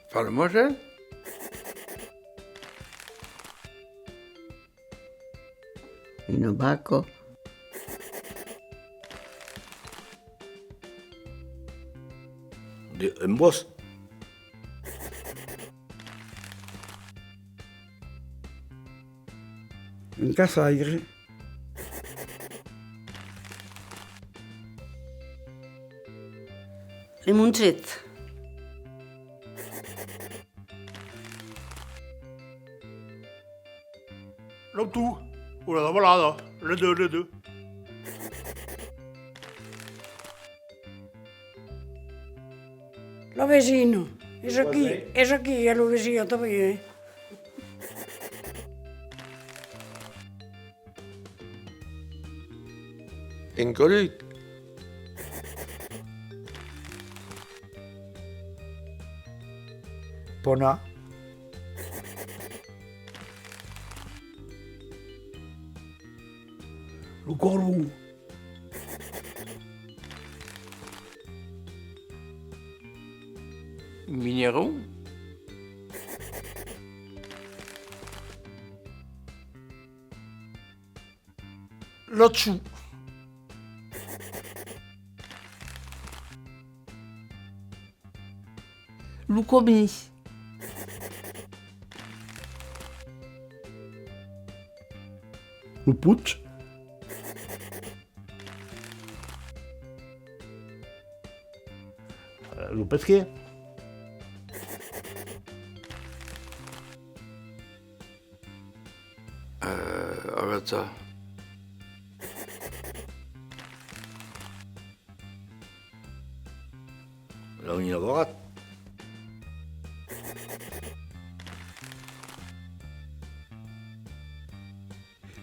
Falmosa? Inobaco. En vos. En Casaire. Limoncet. Non tu, una da volata, le due. Lo vecino. Es aquí, es lo vecino también. En Coruc? Pona. Le corbeau. Mineron? Là-dessous. Lucomi. Le putsch. Le pesquet. Arata. La uninagorat.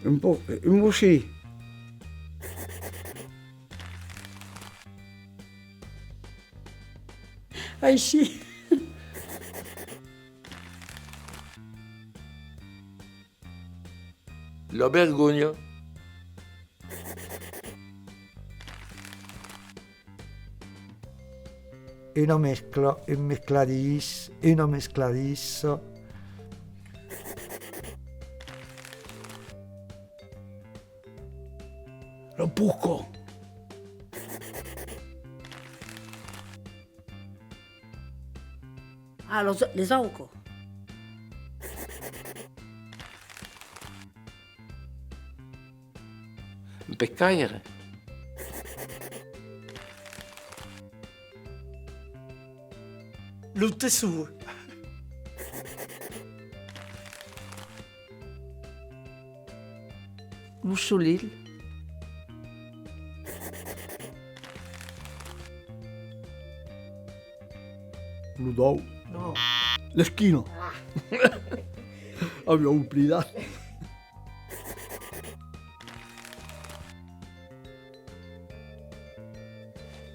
Un boucher. Ai sì. La Bergogna? Una mescla, una mescladis. Le pucco. Ah, les auco. Un pescaire? Le tessuto. Luxolil. Ludou. No. L'esquino. Abbiamo oblidato.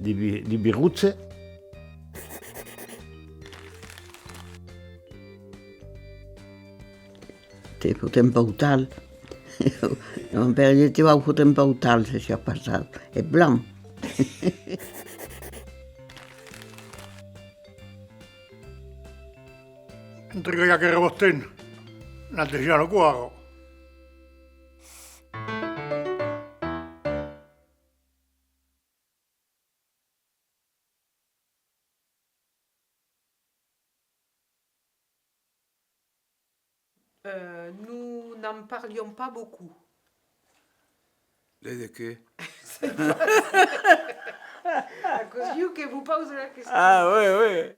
Di birruzze. Tipo tempautal. Non per gli ti va un tempautal se si è passato. È blanc. Entre que ya que rebosten, antes ya no cuago. Nous n'en parlions pas beaucoup. De qué? À cause de vous que vous posez la question. Ah, ouais.